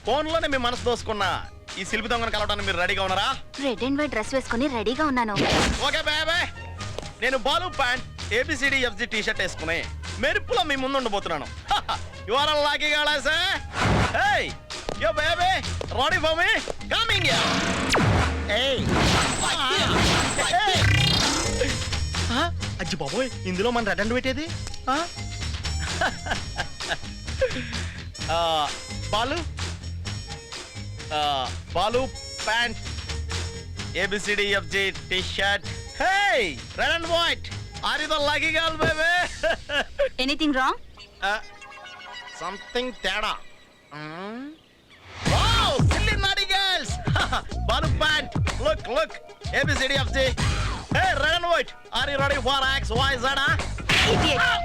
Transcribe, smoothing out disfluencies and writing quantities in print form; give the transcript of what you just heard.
ఫోన్లోనే మీ మనసు దోసుకున్నా ఈ శిల్పి దొంగను కలవడానికి మీరు రెడీగా ఉన్నారా? రెడ్ అండ్ వైట్ డ్రెస్ వేసుకుని రెడీగా ఉన్నాను. Okay bye. నేను Balu pant ABCDFG T shirt వేసుకుని మెరుపులో మీ ముందు ఉండబోతున్నాను. You are lucky girls. Hey yo baby ready for me coming here. ఏయ్ అజ్జి బాబోయ్, ఇందులో మన రెడ్ అండ్ పెట్టేది Balu pant ABCDFG T shirt. Hey red and white, are you the lucky girl baby? Anything wrong? Something తేడా. Wow silly naughty girls. Balu pant look ABCDFG. Hey red and white, are you ready for XYZ? Idiot.